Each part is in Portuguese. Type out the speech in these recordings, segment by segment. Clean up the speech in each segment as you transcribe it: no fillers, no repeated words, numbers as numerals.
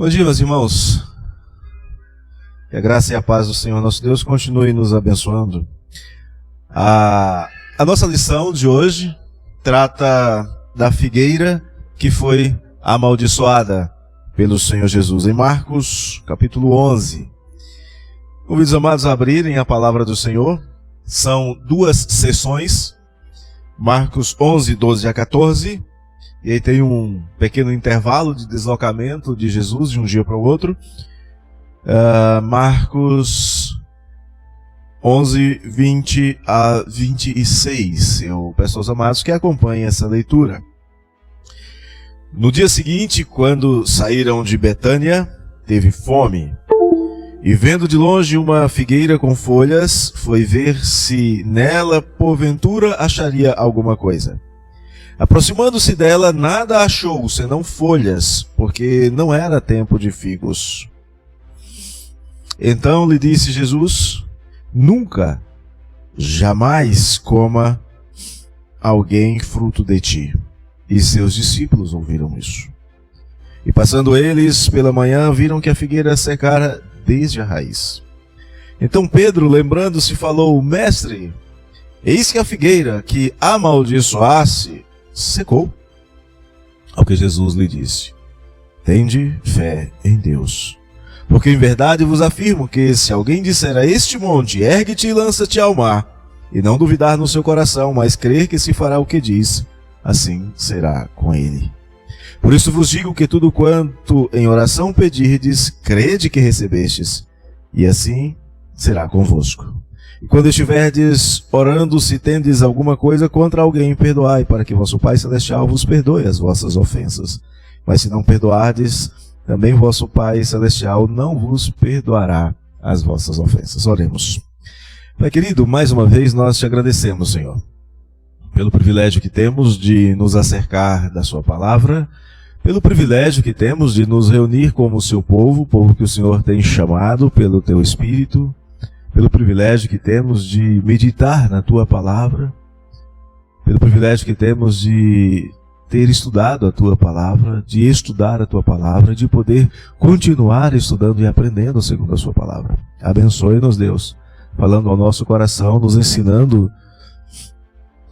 Bom dia, meus irmãos. Que a graça e a paz do Senhor nosso Deus continue nos abençoando. A nossa lição de hoje trata da figueira que foi amaldiçoada pelo Senhor Jesus. Em Marcos, capítulo 11. Convido os amados a abrirem a palavra do Senhor. São duas sessões. Marcos 11, 12 a 14. E aí tem um pequeno intervalo de deslocamento de Jesus de um dia para o outro. Marcos 11, 20 a 26. Eu peço aos amados que acompanhem essa leitura. No dia seguinte, quando saíram de Betânia, teve fome. E vendo de longe uma figueira com folhas, foi ver se nela, porventura, acharia alguma coisa. Aproximando-se dela, nada achou, senão folhas, porque não era tempo de figos. Então lhe disse Jesus: nunca, jamais coma alguém fruto de ti. E seus discípulos ouviram isso. E passando eles pela manhã, viram que a figueira secara desde a raiz. Então Pedro, lembrando-se, falou: Mestre, eis que a figueira que amaldiçoasse secou. Ao que Jesus lhe disse: tende fé em Deus. Porque em verdade vos afirmo que se alguém disser a este monte, ergue-te e lança-te ao mar, e não duvidar no seu coração, mas crer que se fará o que diz, assim será com ele. Por isso vos digo que tudo quanto em oração pedirdes, crede que recebestes, e assim será convosco. E quando estiverdes orando, se tendes alguma coisa contra alguém, perdoai, para que vosso Pai Celestial vos perdoe as vossas ofensas. Mas se não perdoardes, também vosso Pai Celestial não vos perdoará as vossas ofensas. Oremos. Pai querido, mais uma vez nós te agradecemos, Senhor, pelo privilégio que temos de nos acercar da sua palavra, pelo privilégio que temos de nos reunir como seu povo, povo que o Senhor tem chamado pelo teu Espírito, pelo privilégio que temos de meditar na tua palavra, pelo privilégio que temos de ter estudado a tua palavra, de estudar a tua palavra, de poder continuar estudando e aprendendo segundo a sua palavra. Abençoe-nos, Deus, falando ao nosso coração, nos ensinando.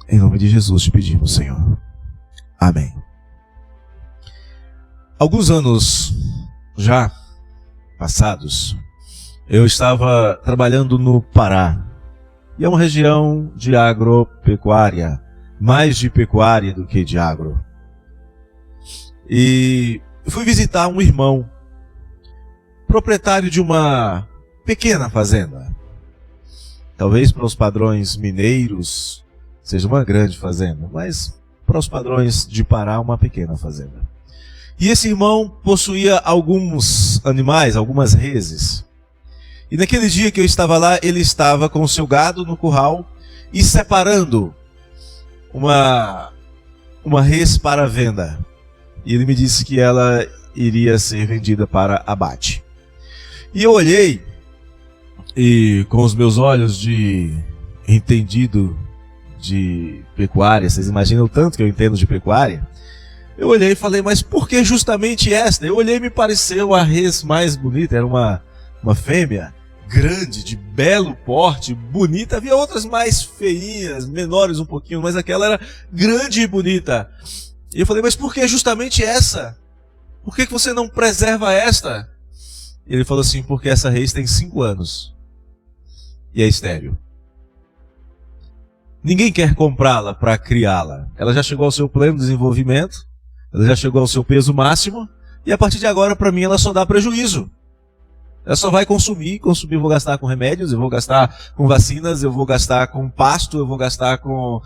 Em nome de Jesus te pedimos, Senhor. Amém. Alguns anos já passados, eu estava trabalhando no Pará. E é uma região de agropecuária, mais de pecuária do que de agro. E fui visitar um irmão, proprietário de uma pequena fazenda. Talvez para os padrões mineiros seja uma grande fazenda, mas para os padrões de Pará, uma pequena fazenda. E esse irmão possuía alguns animais, algumas reses. E naquele dia que eu estava lá, ele estava com o seu gado no curral e separando uma res para venda. E ele me disse que ela iria ser vendida para abate. E eu olhei, e com os meus olhos de entendido de pecuária, vocês imaginam o tanto que eu entendo de pecuária, eu olhei e falei: mas por que justamente esta? Eu olhei e me pareceu a res mais bonita, era uma fêmea, grande, de belo porte, bonita. Havia outras mais feinhas, menores um pouquinho, mas aquela era grande e bonita. E eu falei: mas por que justamente essa? Por que você não preserva esta? E ele falou assim: porque essa res tem 5 anos e é estéril. Ninguém quer comprá-la para criá-la. Ela já chegou ao seu pleno desenvolvimento, ela já chegou ao seu peso máximo, e a partir de agora, para mim, ela só dá prejuízo. Ela só vai consumir, eu vou gastar com remédios, eu vou gastar com vacinas, eu vou gastar com pasto, eu vou gastar com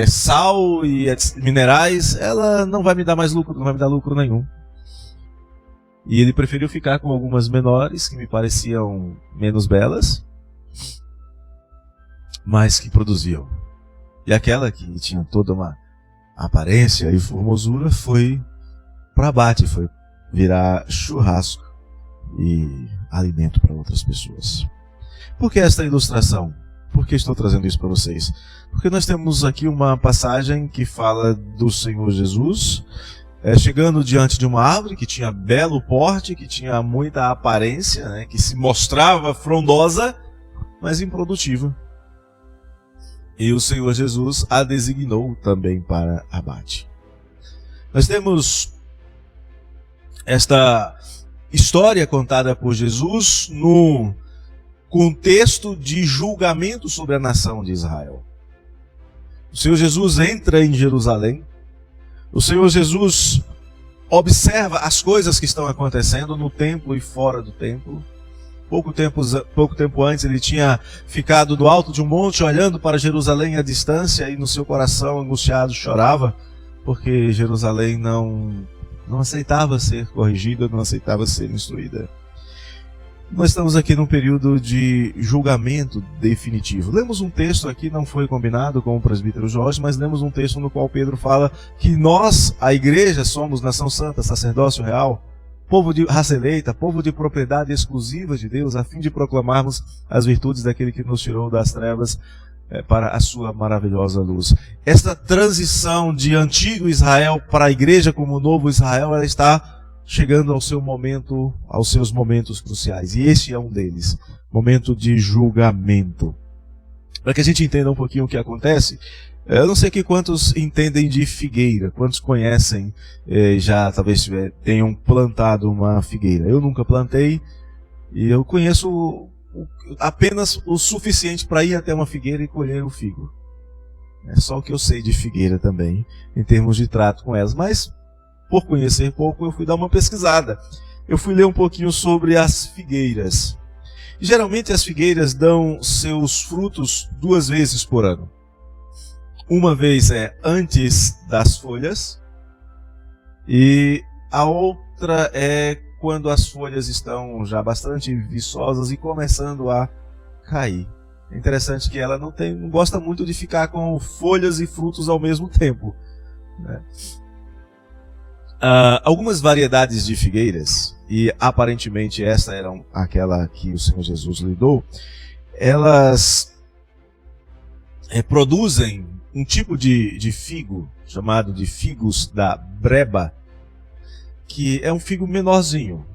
sal e minerais. Ela não vai me dar mais lucro, não vai me dar lucro nenhum. E ele preferiu ficar com algumas menores, que me pareciam menos belas, mas que produziam. E aquela que tinha toda uma aparência e formosura foi para abate, foi virar churrasco e alimento para outras pessoas. Por que esta ilustração? Por que estou trazendo isso para vocês? Porque nós temos aqui uma passagem que fala do Senhor Jesus, chegando diante de uma árvore que tinha belo porte, que tinha muita aparência, né, que se mostrava frondosa, mas improdutiva. E o Senhor Jesus a designou também para abate. Nós temos esta história contada por Jesus no contexto de julgamento sobre a nação de Israel. O Senhor Jesus entra em Jerusalém. O Senhor Jesus observa as coisas que estão acontecendo no templo e fora do templo. Pouco tempo antes ele tinha ficado do alto de um monte olhando para Jerusalém à distância e no seu coração angustiado chorava porque Jerusalém não aceitava ser corrigida, não aceitava ser instruída. Nós estamos aqui num período de julgamento definitivo. Lemos um texto aqui, não foi combinado com o presbítero Jorge, mas lemos um texto no qual Pedro fala que nós, a igreja, somos nação santa, sacerdócio real, povo de raça eleita, povo de propriedade exclusiva de Deus, a fim de proclamarmos as virtudes daquele que nos tirou das trevas para a sua maravilhosa luz. Esta transição de antigo Israel para a igreja como novo Israel, ela está chegando ao seu momento, aos seus momentos cruciais. E este é um deles, momento de julgamento. Para que a gente entenda um pouquinho o que acontece, eu não sei aqui quantos entendem de figueira, quantos conhecem, já talvez tenham plantado uma figueira. Eu nunca plantei e eu conheço apenas o suficiente para ir até uma figueira e colher o figo. É só o que eu sei de figueira também, em termos de trato com elas. Mas, por conhecer pouco, eu fui dar uma pesquisada. Eu fui ler um pouquinho sobre as figueiras. E, geralmente as figueiras dão seus frutos 2 vezes por ano. Uma vez é antes das folhas e a outra é quando as folhas estão já bastante viçosas e começando a cair. É interessante que ela não gosta muito de ficar com folhas e frutos ao mesmo tempo, né? Algumas variedades de figueiras, e aparentemente essa era aquela que o Senhor Jesus lidou, elas produzem um tipo de figo, chamado de figos da breba, que é um figo menorzinho.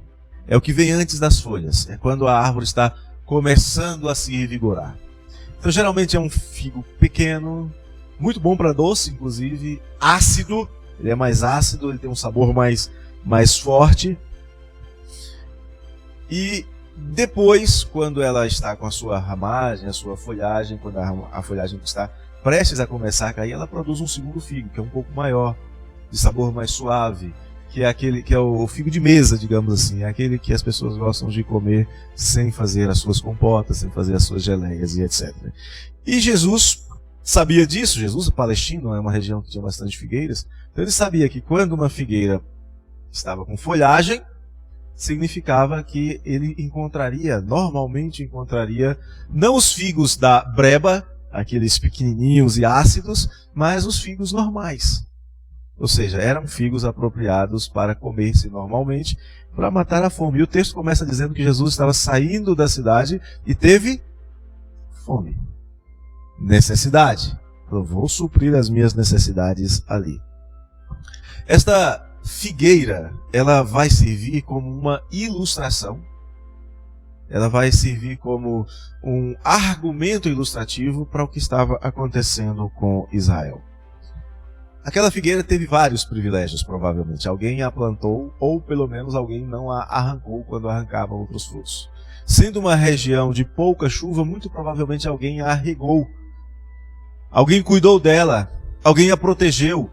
É o que vem antes das folhas. É quando a árvore está começando a se revigorar. Então geralmente é um figo pequeno, muito bom para doce, inclusive, ácido. Ele é mais ácido, ele tem um sabor mais forte. E depois, quando ela está com a sua ramagem, a sua folhagem, quando a folhagem está prestes a começar a cair, ela produz um segundo figo, que é um pouco maior, de sabor mais suave, que é aquele que é o figo de mesa, digamos assim, é aquele que as pessoas gostam de comer sem fazer as suas compotas, sem fazer as suas geleias e etc. E Jesus sabia disso. Jesus, palestino, é uma região que tinha bastante figueiras, então ele sabia que quando uma figueira estava com folhagem, significava que ele normalmente encontraria, não os figos da breba, aqueles pequenininhos e ácidos, mas os figos normais. Ou seja, eram figos apropriados para comer-se normalmente, para matar a fome. E o texto começa dizendo que Jesus estava saindo da cidade e teve fome. Necessidade. Eu vou suprir as minhas necessidades ali. Esta figueira, ela vai servir como uma ilustração. Ela vai servir como um argumento ilustrativo para o que estava acontecendo com Israel. Aquela figueira teve vários privilégios, provavelmente. Alguém a plantou, ou pelo menos alguém não a arrancou quando arrancava outros frutos. Sendo uma região de pouca chuva, muito provavelmente alguém a regou. Alguém cuidou dela, alguém a protegeu,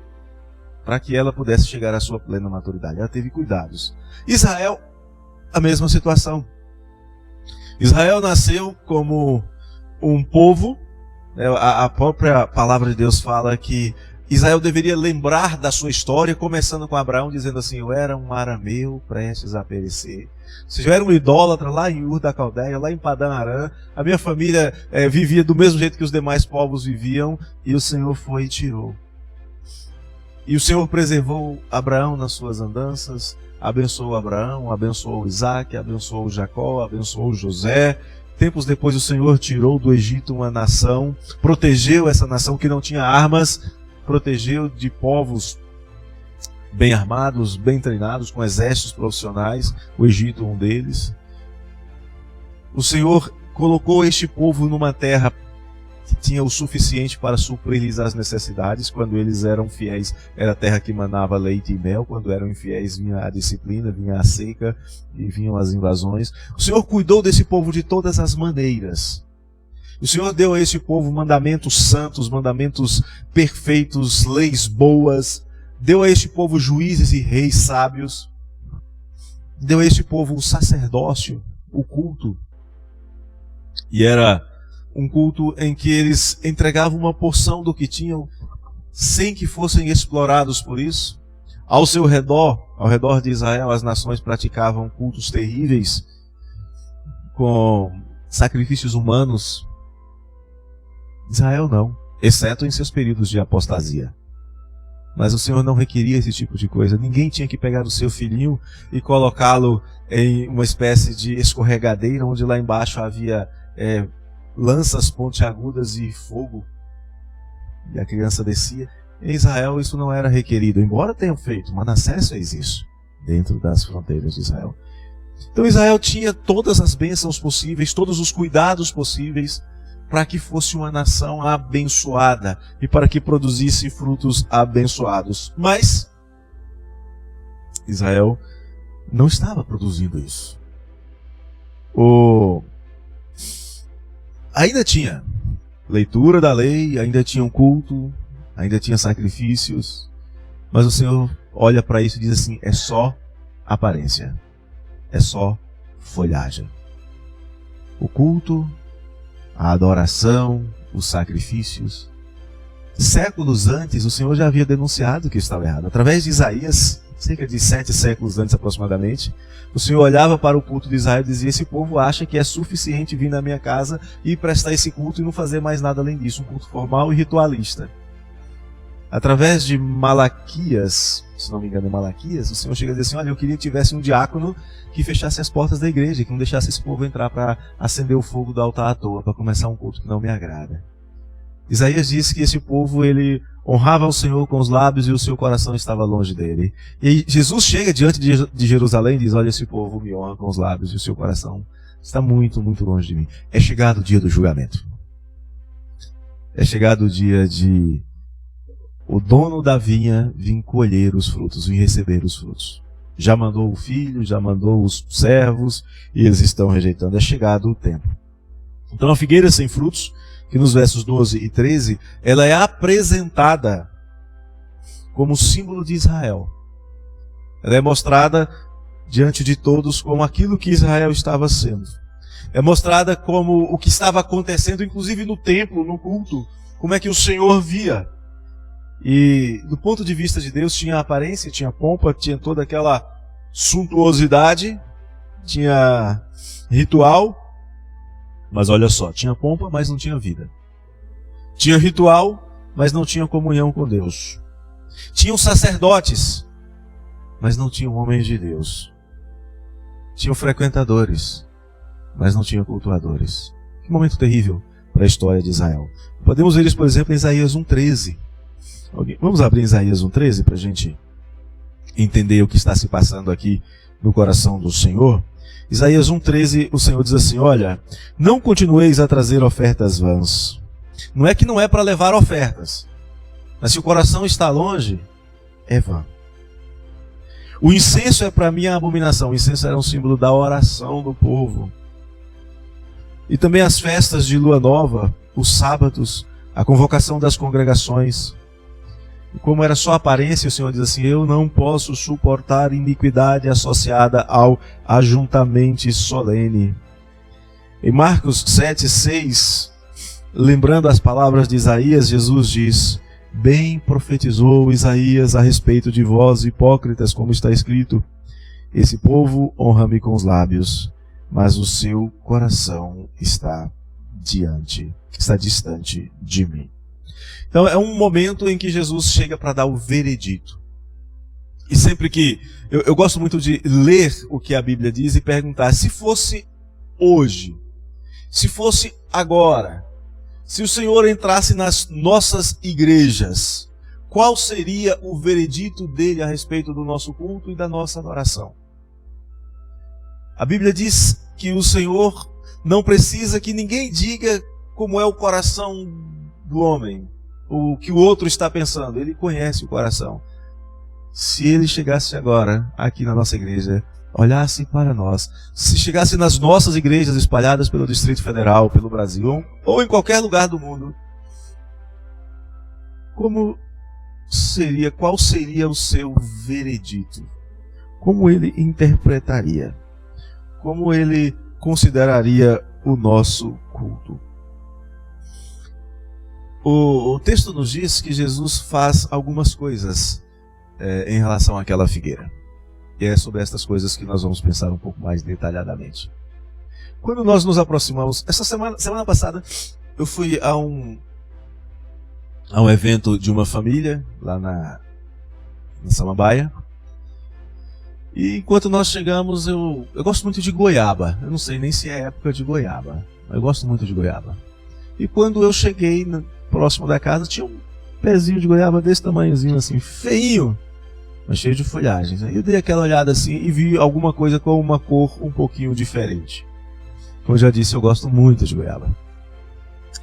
para que ela pudesse chegar à sua plena maturidade. Ela teve cuidados. Israel, a mesma situação. Israel nasceu como um povo. A própria palavra de Deus fala que Israel deveria lembrar da sua história, começando com Abraão, dizendo assim: eu era um arameu prestes a perecer. Ou seja, eu era um idólatra lá em Ur da Caldeia, lá em Padã Arã. A minha família vivia do mesmo jeito que os demais povos viviam, e o Senhor foi e tirou. E o Senhor preservou Abraão nas suas andanças, abençoou Abraão, abençoou Isaac, abençoou Jacó, abençoou José. Tempos depois o Senhor tirou do Egito uma nação, protegeu essa nação que não tinha armas, protegeu de povos bem armados, bem treinados, com exércitos profissionais, o Egito um deles. O Senhor colocou este povo numa terra que tinha o suficiente para suprir-lhes as necessidades. Quando eles eram fiéis, era a terra que manava leite e mel. Quando eram infiéis, vinha a disciplina, vinha a seca e vinham as invasões. O Senhor cuidou desse povo de todas as maneiras. O Senhor deu a esse povo mandamentos santos, mandamentos perfeitos, leis boas. Deu a este povo juízes e reis sábios. Deu a este povo o sacerdócio, o culto. E era um culto em que eles entregavam uma porção do que tinham, sem que fossem explorados por isso. Ao seu redor, ao redor de Israel, as nações praticavam cultos terríveis, com sacrifícios humanos. Israel não, exceto em seus períodos de apostasia. Mas o Senhor não requeria esse tipo de coisa. Ninguém tinha que pegar o seu filhinho e colocá-lo em uma espécie de escorregadeira, onde lá embaixo havia lanças pontiagudas e fogo, e a criança descia. Em Israel isso não era requerido, embora tenham feito. Manassés fez isso dentro das fronteiras de Israel. Então Israel tinha todas as bênçãos possíveis, todos os cuidados possíveis, para que fosse uma nação abençoada e para que produzisse frutos abençoados. Mas Israel não estava produzindo isso. Ainda tinha leitura da lei, ainda tinha um culto, ainda tinha sacrifícios, mas o Senhor olha para isso e diz assim: é só aparência, é só folhagem. O culto, a adoração, os sacrifícios. Séculos antes, o Senhor já havia denunciado que estava errado. Através de Isaías, cerca de 7 séculos antes aproximadamente, o Senhor olhava para o culto de Israel e dizia: esse povo acha que é suficiente vir na minha casa e prestar esse culto e não fazer mais nada além disso, um culto formal e ritualista. Através de Malaquias, se não me engano é Malaquias, o Senhor chega a dizer assim: olha, eu queria que tivesse um diácono que fechasse as portas da igreja, que não deixasse esse povo entrar para acender o fogo do altar à toa, para começar um culto que não me agrada. Isaías disse que esse povo, ele honrava o Senhor com os lábios e o seu coração estava longe dele. E Jesus chega diante de Jerusalém e diz: olha, esse povo me honra com os lábios e o seu coração está muito, muito longe de mim. É chegado o dia do julgamento. É chegado o dia de o dono da vinha vir colher os frutos, vir receber os frutos. Já mandou o filho, já mandou os servos e eles estão rejeitando. É chegado o tempo. Então a figueira sem frutos, que nos versos 12 e 13, ela é apresentada como símbolo de Israel. Ela é mostrada diante de todos como aquilo que Israel estava sendo. É mostrada como o que estava acontecendo, inclusive no templo, no culto, como é que o Senhor via. E do ponto de vista de Deus, tinha aparência, tinha pompa, tinha toda aquela suntuosidade, tinha ritual. Mas olha só, tinha pompa, mas não tinha vida. Tinha ritual, mas não tinha comunhão com Deus. Tinham sacerdotes, mas não tinham homens de Deus. Tinham frequentadores, mas não tinham cultuadores. Que momento terrível para a história de Israel. Podemos ver isso, por exemplo, em Isaías 1,13. Vamos abrir Isaías 1,13 para a gente entender o que está se passando aqui no coração do Senhor. Isaías 1,13, o Senhor diz assim: olha, não continueis a trazer ofertas vãs. Não é que não é para levar ofertas, mas se o coração está longe, é vã. O incenso é para mim a abominação. O incenso era um símbolo da oração do povo. E também as festas de lua nova, os sábados, a convocação das congregações. E como era só aparência, o Senhor diz assim: eu não posso suportar iniquidade associada ao ajuntamento solene. Em Marcos 7,6, lembrando as palavras de Isaías, Jesus diz: bem profetizou Isaías a respeito de vós, hipócritas, como está escrito: esse povo honra-me com os lábios, mas o seu coração está distante de mim. Então é um momento em que Jesus chega para dar o veredito. E sempre que... Eu gosto muito de ler o que a Bíblia diz e perguntar: se fosse hoje, se fosse agora, se o Senhor entrasse nas nossas igrejas, qual seria o veredito dele a respeito do nosso culto e da nossa adoração. A Bíblia diz que o Senhor não precisa que ninguém diga como é o coração do homem, o que o outro está pensando. Ele conhece o coração. Se ele chegasse agora aqui na nossa igreja, olhasse para nós, se chegasse nas nossas igrejas espalhadas pelo Distrito Federal, pelo Brasil, ou em qualquer lugar do mundo, qual seria o seu veredito? Como ele interpretaria? Como ele consideraria o nosso culto? O texto nos diz que Jesus faz algumas coisas em relação àquela figueira. E é sobre estas coisas que nós vamos pensar um pouco mais detalhadamente. Quando nós nos aproximamos, essa semana passada, eu fui a um evento de uma família lá na Samambaia. E enquanto nós chegamos, eu gosto muito de goiaba. Eu não sei nem se é época de goiaba, mas eu gosto muito de goiaba. E quando eu cheguei próximo da casa, tinha um pezinho de goiaba desse tamanhozinho assim, feinho, mas cheio de folhagens. Aí eu dei aquela olhada assim e vi alguma coisa com uma cor um pouquinho diferente. Como eu já disse, eu gosto muito de goiaba.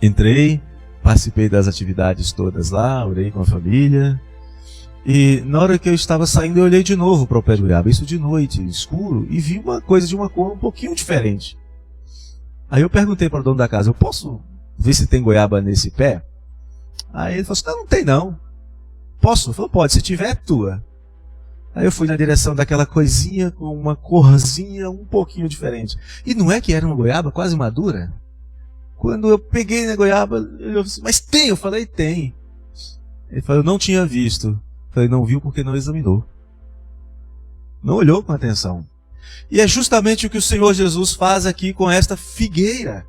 Entrei, participei das atividades todas lá, orei com a família. E na hora que eu estava saindo, eu olhei de novo para o pé de goiaba, isso de noite, escuro, e vi uma coisa de uma cor um pouquinho diferente. Aí eu perguntei para o dono da casa, eu posso ver se tem goiaba nesse pé? Aí ele falou assim, não tem não. Posso? Eu falei, pode, se tiver é tua. Aí eu fui na direção daquela coisinha com uma corzinha um pouquinho diferente. E não é que era uma goiaba quase madura? Quando eu peguei na goiaba, ele falou assim, mas tem? Eu falei, tem. Ele falou, eu não tinha visto. Eu falei, não viu porque não examinou. Não olhou com atenção. E é justamente o que o Senhor Jesus faz aqui com esta figueira.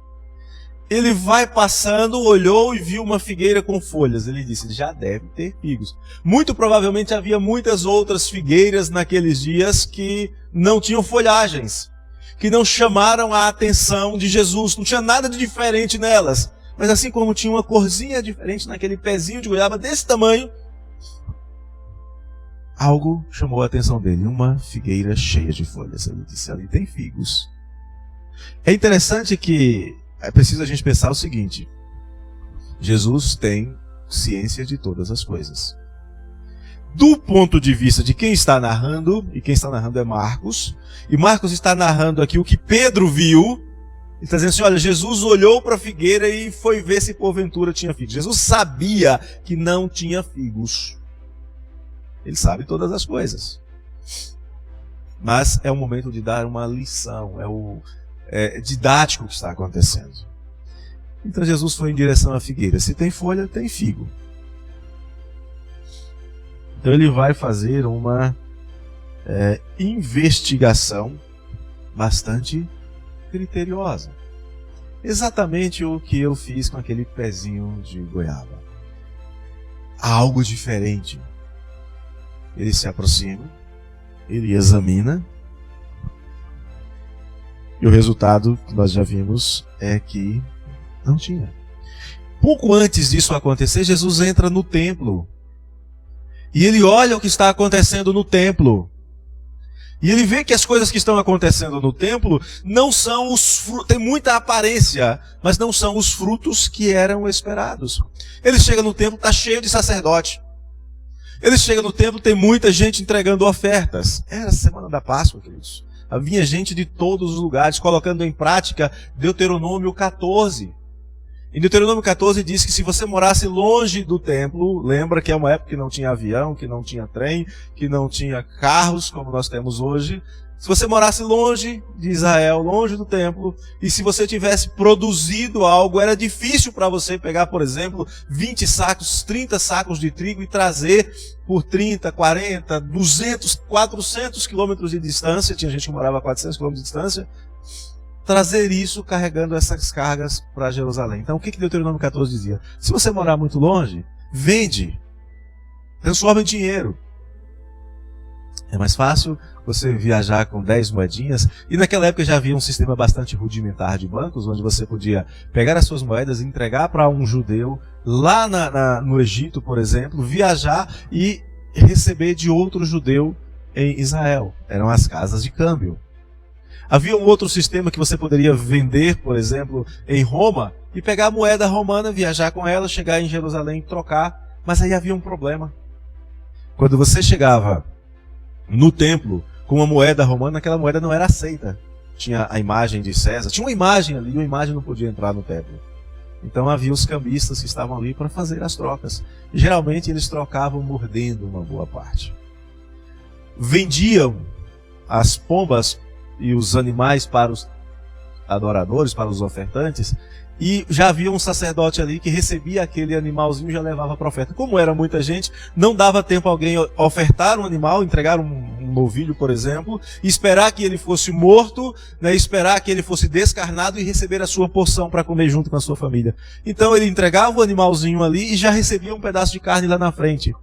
Ele vai passando, olhou e viu uma figueira com folhas. Ele disse, já deve ter figos. Muito provavelmente havia muitas outras figueiras naqueles dias que não tinham folhagens, que não chamaram a atenção de Jesus. Não tinha nada de diferente nelas. Mas assim como tinha uma corzinha diferente naquele pezinho de goiaba desse tamanho, algo chamou a atenção dele. Uma figueira cheia de folhas. Ele disse, ali tem figos. É interessante que é preciso a gente pensar o seguinte. Jesus tem ciência de todas as coisas. Do ponto de vista de quem está narrando, e quem está narrando é Marcos, e Marcos está narrando aqui o que Pedro viu. Ele está dizendo assim, olha, Jesus olhou para a figueira e foi ver se porventura tinha figos. Jesus sabia que não tinha figos. Ele sabe todas as coisas. Mas é o momento de dar uma lição, é didático o que está acontecendo. Então Jesus foi em direção à figueira. Se tem folha, tem figo. Então ele vai fazer uma investigação bastante criteriosa. Exatamente o que eu fiz com aquele pezinho de goiaba. Algo diferente. Ele se aproxima, ele examina, e o resultado que nós já vimos é que não tinha. Pouco antes disso acontecer, Jesus entra no templo. E ele olha o que está acontecendo no templo. E ele vê que as coisas que estão acontecendo no templo não são os frutos, tem muita aparência, mas não são os frutos que eram esperados. Ele chega no templo, está cheio de sacerdote. Ele chega no templo, tem muita gente entregando ofertas. Era a semana da Páscoa, queridos. Havia gente de todos os lugares colocando em prática Deuteronômio 14. Em Deuteronômio 14 diz que se você morasse longe do templo, lembra que é uma época que não tinha avião, que não tinha trem, que não tinha carros como nós temos hoje. Se você morasse longe de Israel, longe do templo, e se você tivesse produzido algo, era difícil para você pegar, por exemplo, 20 sacos, 30 sacos de trigo e trazer por 30, 40, 200, 400 quilômetros de distância, tinha gente que morava a 400 quilômetros de distância, trazer isso carregando essas cargas para Jerusalém. Então o que Deuteronômio 14 dizia? Se você morar muito longe, vende, transforma em dinheiro. É mais fácil você viajar com 10 moedinhas. E naquela época já havia um sistema bastante rudimentar de bancos, onde você podia pegar as suas moedas e entregar para um judeu lá no Egito, por exemplo, viajar e receber de outro judeu em Israel. Eram as casas de câmbio. Havia um outro sistema que você poderia vender, por exemplo, em Roma, e pegar a moeda romana, viajar com ela, chegar em Jerusalém e trocar. Mas aí havia um problema. Quando você chegava no templo com uma moeda romana, aquela moeda não era aceita. Tinha a imagem de César, tinha uma imagem ali, e a imagem não podia entrar no templo. Então havia os cambistas que estavam ali para fazer as trocas. E, geralmente eles trocavam mordendo uma boa parte. Vendiam as pombas e os animais para os adoradores, para os ofertantes, e já havia um sacerdote ali que recebia aquele animalzinho e já levava para a oferta. Como era muita gente, não dava tempo alguém ofertar um animal, entregar um novilho, por exemplo, e esperar que ele fosse morto, né, esperar que ele fosse descarnado e receber a sua porção para comer junto com a sua família. Então ele entregava o animalzinho ali e já recebia um pedaço de carne lá na frente.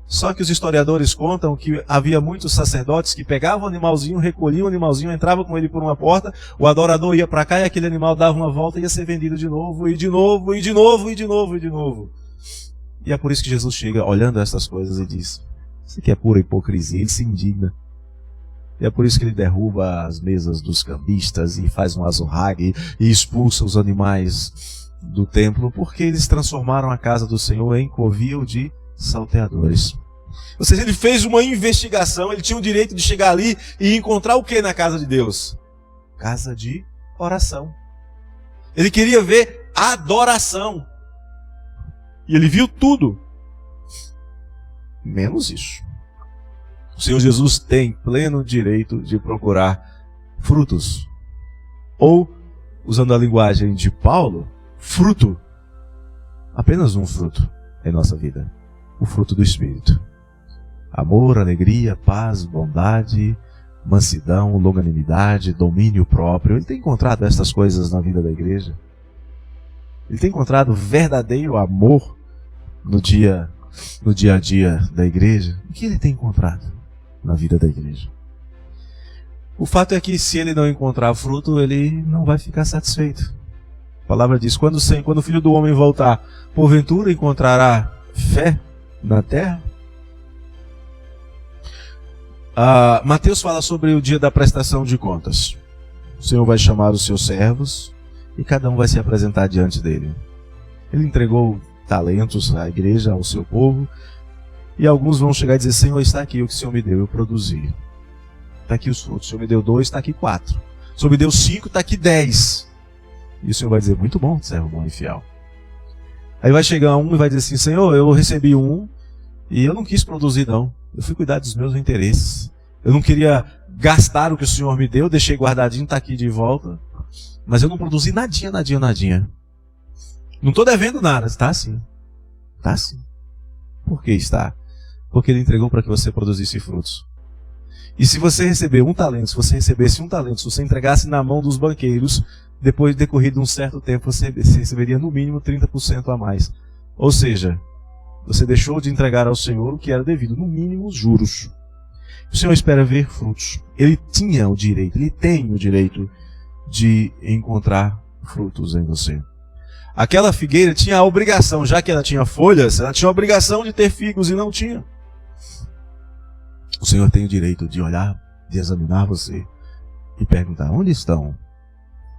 Só que os historiadores contam que havia muitos sacerdotes que pegavam o animalzinho, recolhiam o animalzinho, entravam com ele por uma porta, o adorador ia para cá e aquele animal dava uma volta e ia ser vendido de novo, e de novo, e de novo, e de novo, e de novo. E é por isso que Jesus chega olhando essas coisas e diz: isso aqui é pura hipocrisia. Ele se indigna. E é por isso que ele derruba as mesas dos cambistas e faz um azorrague e expulsa os animais do templo, porque eles transformaram a casa do Senhor em covil de salteadores. Ou seja, ele fez uma investigação, ele tinha o direito de chegar ali e encontrar o que na casa de Deus? Casa de oração. Ele queria ver adoração. E ele viu tudo, menos isso. O Senhor Jesus tem pleno direito de procurar frutos. Ou, usando a linguagem de Paulo, fruto. Apenas um fruto em nossa vida. O fruto do Espírito. Amor, alegria, paz, bondade, mansidão, longanimidade, domínio próprio. Ele tem encontrado essas coisas na vida da igreja? Ele tem encontrado verdadeiro amor no dia a dia da igreja? O que ele tem encontrado na vida da igreja? O fato é que se ele não encontrar fruto, ele não vai ficar satisfeito. A palavra diz: quando o Filho do Homem voltar, porventura encontrará fé na terra? Mateus fala sobre o dia da prestação de contas. O Senhor vai chamar os seus servos e cada um vai se apresentar diante dele. Ele entregou talentos à igreja, ao seu povo, e alguns vão chegar e dizer: Senhor, está aqui o que o Senhor me deu, eu produzi. Está aqui os frutos. O Senhor me deu 2, está aqui 4. O Senhor me deu 5, está aqui 10. E o Senhor vai dizer: muito bom, servo bom e fiel. Aí vai chegar um e vai dizer assim: Senhor, eu recebi 1 e eu não quis produzir não. Eu fui cuidar dos meus interesses. Eu não queria gastar o que o Senhor me deu, deixei guardadinho, está aqui de volta. Mas eu não produzi nadinha. Não estou devendo nada. Está sim. Está sim. Por que está? Porque ele entregou para que você produzisse frutos. E se você receber 1 talento, se você recebesse 1 talento, se você entregasse na mão dos banqueiros, depois de decorrido um certo tempo, você receberia no mínimo 30% a mais. Ou seja, você deixou de entregar ao Senhor o que era devido, no mínimo os juros. O Senhor espera ver frutos. Ele tinha o direito, ele tem o direito de encontrar frutos em você. Aquela figueira tinha a obrigação, já que ela tinha folhas, ela tinha a obrigação de ter figos e não tinha. O Senhor tem o direito de olhar, de examinar você e perguntar: onde estão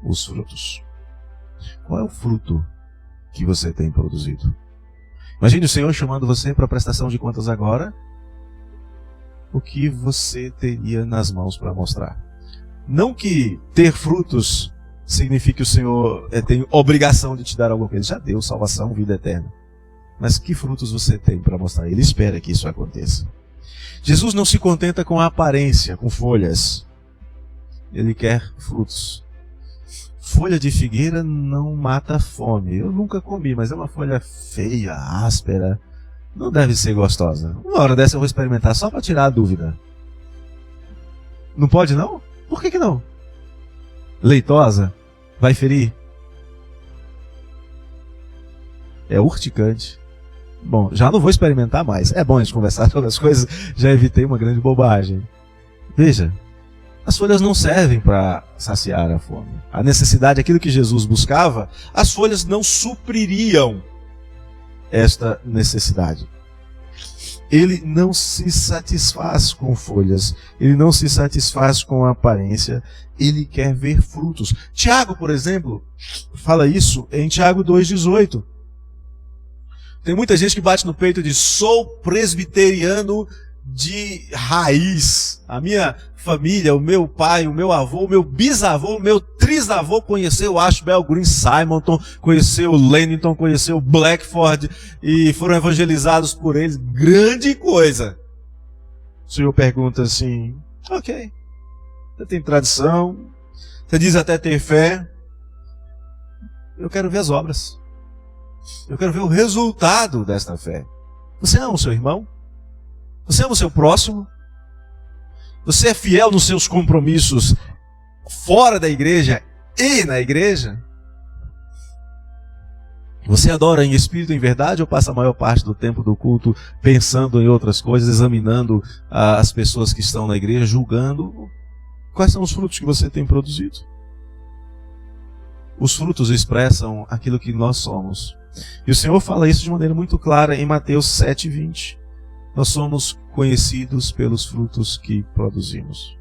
os frutos? Qual é o fruto que você tem produzido? Imagine o Senhor chamando você para a prestação de contas agora. O que você teria nas mãos para mostrar? Não que ter frutos signifique que o Senhor tem obrigação de te dar alguma coisa. Já deu salvação, vida eterna. Mas que frutos você tem para mostrar? Ele espera que isso aconteça. Jesus não se contenta com a aparência, com folhas. Ele quer frutos. Folha de figueira não mata a fome. Eu nunca comi, mas é uma folha feia, áspera. Não deve ser gostosa. Uma hora dessa eu vou experimentar só para tirar a dúvida. Não pode não? Por que não? Leitosa? Vai ferir? É urticante. Bom, já não vou experimentar mais. É bom a gente conversar sobre as coisas, já evitei uma grande bobagem. Veja, as folhas não servem para saciar a fome. A necessidade, aquilo que Jesus buscava, as folhas não supririam esta necessidade. Ele não se satisfaz com folhas, ele não se satisfaz com a aparência, ele quer ver frutos. Tiago, por exemplo, fala isso em Tiago 2,18. Tem muita gente que bate no peito e diz: sou presbiteriano de raiz. A minha família, o meu pai, o meu avô, o meu bisavô, o meu trisavô conheceu Ashbel Green Simonton, conheceu Lennington, conheceu Blackford e foram evangelizados por eles. Grande coisa. O Senhor pergunta assim: ok, você tem tradição, você diz até ter fé, eu quero ver as obras. Eu quero ver o resultado desta fé. Você ama o seu irmão? Você ama o seu próximo? Você é fiel nos seus compromissos fora da igreja e na igreja? Você adora em espírito e em verdade ou passa a maior parte do tempo do culto pensando em outras coisas, examinando as pessoas que estão na igreja, julgando? Quais são os frutos que você tem produzido? Os frutos expressam aquilo que nós somos. E o Senhor fala isso de maneira muito clara em Mateus 7,20. Nós somos conhecidos pelos frutos que produzimos.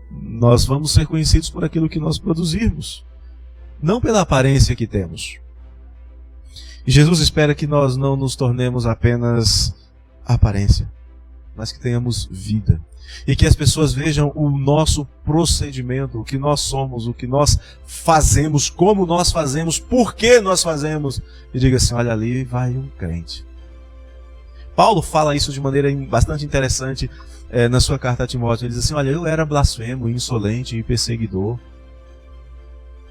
Nós vamos ser conhecidos por aquilo que nós produzirmos, não pela aparência que temos. E Jesus espera que nós não nos tornemos apenas aparência, mas que tenhamos vida. E que as pessoas vejam o nosso procedimento, o que nós somos, o que nós fazemos, como nós fazemos, por que nós fazemos. E diga assim: olha, ali vai um crente. Paulo fala isso de maneira bastante interessante na sua carta a Timóteo. Ele diz assim: olha, eu era blasfemo, insolente e perseguidor.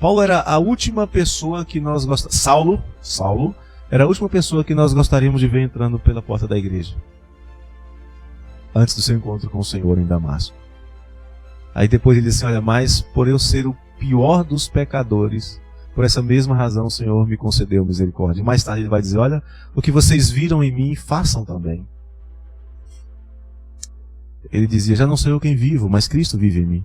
Paulo era a última pessoa que nós gostaríamos. Saulo era a última pessoa que nós gostaríamos de ver entrando pela porta da igreja, antes do seu encontro com o Senhor em Damasco. Aí depois ele diz assim: olha, mas por eu ser o pior dos pecadores, por essa mesma razão o Senhor me concedeu misericórdia. E mais tarde ele vai dizer: olha, o que vocês viram em mim, façam também. Ele dizia: já não sou eu quem vivo, mas Cristo vive em mim.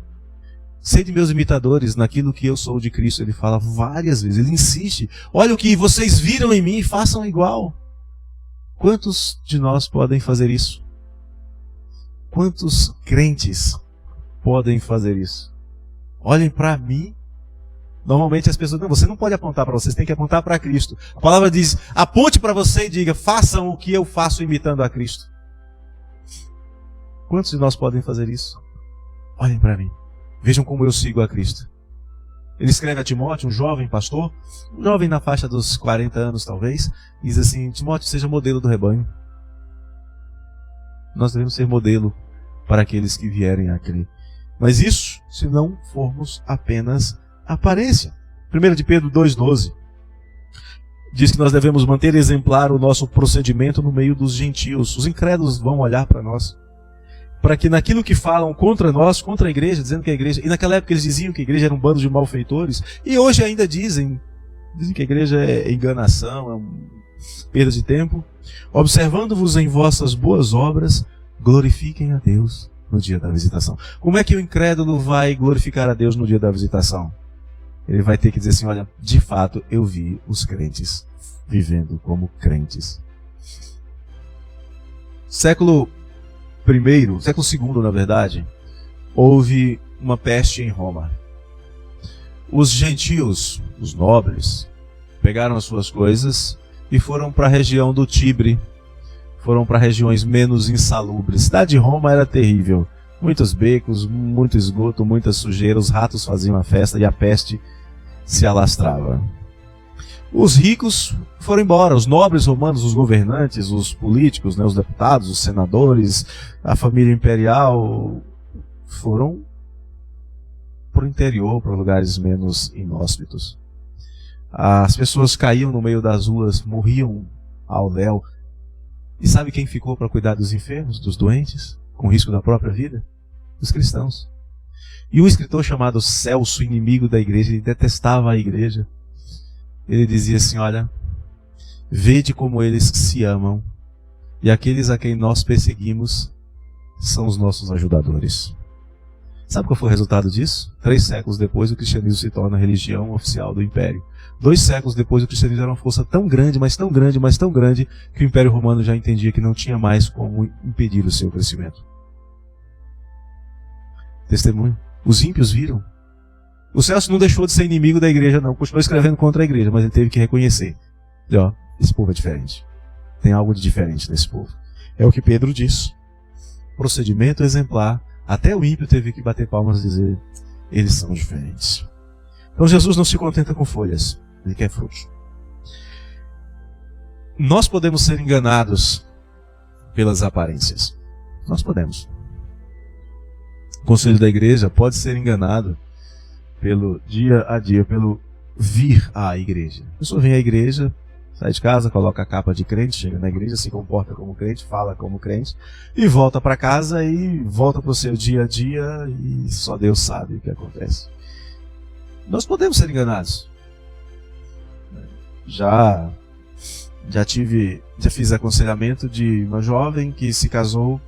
Sede meus imitadores naquilo que eu sou de Cristo. Ele fala várias vezes, ele insiste: olha, o que vocês viram em mim, façam igual. Quantos de nós podem fazer isso? Quantos crentes podem fazer isso? Olhem para mim. Normalmente as pessoas: não, você não pode apontar para vocês, tem que apontar para Cristo. A palavra diz: aponte para você e diga: façam o que eu faço imitando a Cristo. Quantos de nós podem fazer isso? Olhem para mim, vejam como eu sigo a Cristo. Ele escreve a Timóteo, um jovem pastor, um jovem na faixa dos 40 anos talvez, diz assim: Timóteo, seja modelo do rebanho. Nós devemos ser modelo para aqueles que vierem a crer. Mas isso se não formos apenas aparência. 1 de Pedro 2,12 diz que nós devemos manter exemplar o nosso procedimento no meio dos gentios. Os incrédulos vão olhar para nós, para que naquilo que falam contra nós, contra a igreja, dizendo que a igreja... E naquela época eles diziam que a igreja era um bando de malfeitores, e hoje ainda dizem que a igreja é enganação, é perda de tempo. Observando-vos em vossas boas obras, glorifiquem a Deus no dia da visitação. Como é que o incrédulo vai glorificar a Deus no dia da visitação? Ele vai ter que dizer assim: olha, de fato eu vi os crentes vivendo como crentes. Século II, na verdade, houve uma peste em Roma. Os gentios, os nobres, pegaram as suas coisas e foram para a região do Tibre, foram para regiões menos insalubres. A cidade de Roma era terrível. Muitos becos, muito esgoto, muita sujeira, os ratos faziam a festa e a peste se alastrava. Os ricos foram embora, os nobres romanos, os governantes, os políticos, os deputados, os senadores, a família imperial, foram para o interior, para lugares menos inóspitos. As pessoas caíam no meio das ruas, morriam ao léu. E sabe quem ficou para cuidar dos enfermos, dos doentes, com risco da própria vida? Os cristãos. E um escritor chamado Celso, inimigo da igreja, ele detestava a igreja. Ele dizia assim: olha, Vede como eles se amam, e aqueles a quem nós perseguimos são os nossos ajudadores. Sabe qual foi o resultado disso? 3 séculos depois, o cristianismo se torna a religião oficial do império. 2 séculos depois, o cristianismo era uma força tão grande, mas tão grande, mas tão grande, que o Império Romano já entendia que não tinha mais como impedir o seu crescimento. Testemunho. Os ímpios viram. O Celso não deixou de ser inimigo da igreja, não. Continuou escrevendo contra a igreja, mas ele teve que reconhecer. E, ó, esse povo é diferente. Tem algo de diferente nesse povo. É o que Pedro diz. Procedimento exemplar. Até o ímpio teve que bater palmas e dizer: eles são diferentes. Então Jesus não se contenta com folhas. Ele quer frutos. Nós podemos ser enganados pelas aparências. Nós podemos. O conselho da igreja pode ser enganado pelo dia a dia, pelo vir à igreja. A pessoa vem à igreja, sai de casa, coloca a capa de crente, chega na igreja, se comporta como crente, fala como crente, e volta para casa e volta para o seu dia a dia, e só Deus sabe o que acontece. Nós podemos ser enganados. Já fiz aconselhamento de uma jovem que se casou,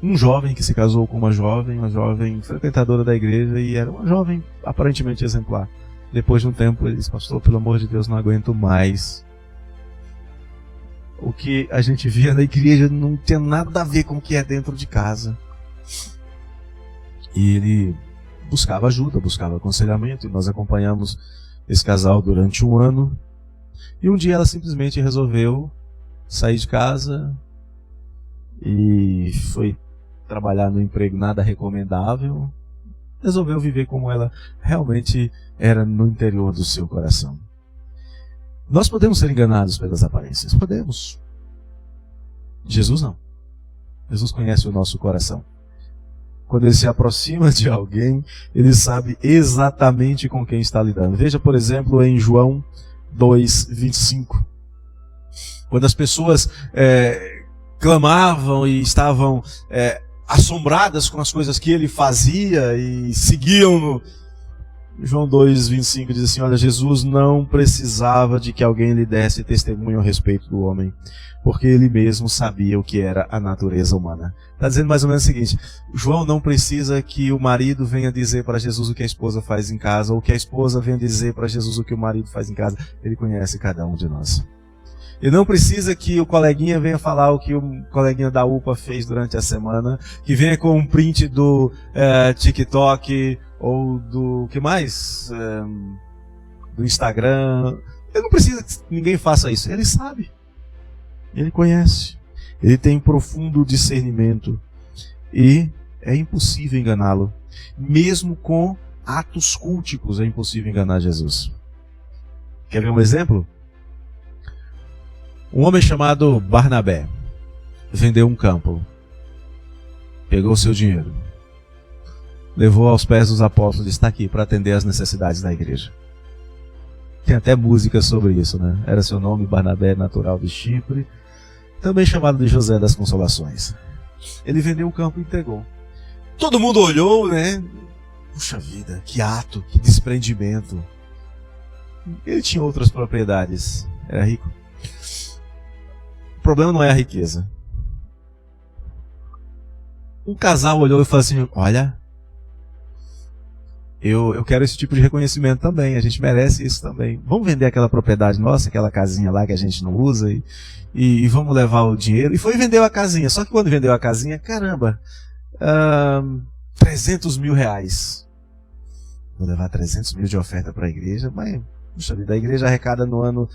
um jovem que se casou com uma jovem frequentadora da igreja, e era uma jovem aparentemente exemplar. Depois de um tempo ele disse: pastor, pelo amor de Deus, não aguento mais. O que a gente via na igreja não tinha nada a ver com o que é dentro de casa. E ele buscava ajuda, buscava aconselhamento, e nós acompanhamos esse casal durante um ano. E um dia ela simplesmente resolveu sair de casa e foi trabalhar no emprego nada recomendável. Resolveu viver como ela realmente era no interior do seu coração. Nós podemos ser enganados pelas aparências. Podemos. Jesus não. Jesus conhece o nosso coração. Quando ele se aproxima de alguém, ele sabe exatamente com quem está lidando. Veja, por exemplo, em João 2:25. Quando as pessoas clamavam e estavam assombradas com as coisas que ele fazia e seguiam-no. João 2:25 diz assim: olha, Jesus não precisava de que alguém lhe desse testemunho a respeito do homem, porque ele mesmo sabia o que era a natureza humana. Está dizendo mais ou menos o seguinte: João não precisa que o marido venha dizer para Jesus o que a esposa faz em casa, ou que a esposa venha dizer para Jesus o que o marido faz em casa. Ele conhece cada um de nós. E não precisa que o coleguinha venha falar o que o coleguinha da UPA fez durante a semana, que venha com um print do TikTok ou do que mais? Do Instagram. Ele não precisa que ninguém faça isso. Ele sabe. Ele conhece. Ele tem profundo discernimento. E é impossível enganá-lo. Mesmo com atos culticos é impossível enganar Jesus. Quer ver um exemplo? Um homem chamado Barnabé vendeu um campo, pegou seu dinheiro, levou aos pés dos apóstolos e está aqui para atender às necessidades da igreja. Tem até música sobre isso, né? Era seu nome, Barnabé, natural de Chipre, também chamado de José das Consolações. Ele vendeu o campo e entregou. Todo mundo olhou, né? Puxa vida, que ato, que desprendimento. Ele tinha outras propriedades, era rico. O problema não é a riqueza. Um casal olhou e falou assim: olha, eu quero esse tipo de reconhecimento também, a gente merece isso também. Vamos vender aquela propriedade nossa, aquela casinha lá que a gente não usa, e vamos levar o dinheiro. E foi e vendeu a casinha. Só que quando vendeu a casinha, caramba, 300 mil reais. Vou levar 300 mil de oferta para a igreja, mas puxa vida, a igreja arrecada no ano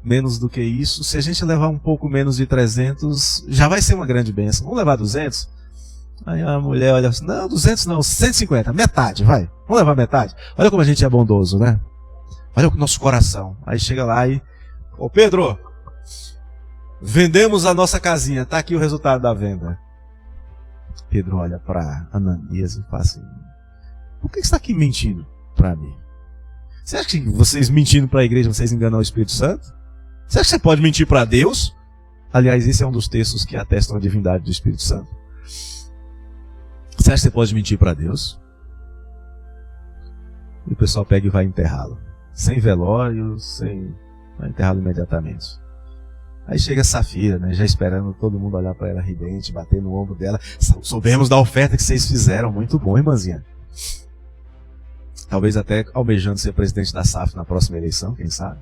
menos do que isso. Se a gente levar um pouco menos de 300, já vai ser uma grande bênção. Vamos levar 200? Aí a mulher olha assim: não, 200 não, 150, metade, vai. Vamos levar metade? Olha como a gente é bondoso, né? Olha o nosso coração. Aí chega lá e: ô Pedro, vendemos a nossa casinha, tá aqui o resultado da venda. Pedro olha para Ananias e fala assim: por que você está aqui mentindo para mim? Você acha que vocês mentindo para a igreja, vocês enganam o Espírito Santo? Você acha que você pode mentir para Deus? Aliás, esse é um dos textos que atestam a divindade do Espírito Santo. Você acha que você pode mentir para Deus? E o pessoal pega e vai enterrá-lo. Sem velório, sem Vai enterrá-lo imediatamente. Aí chega a Safira, né, já esperando todo mundo olhar para ela ridente, bater no ombro dela. Soubemos da oferta que vocês fizeram, muito bom, irmãzinha. Talvez até almejando ser presidente da SAF na próxima eleição, quem sabe.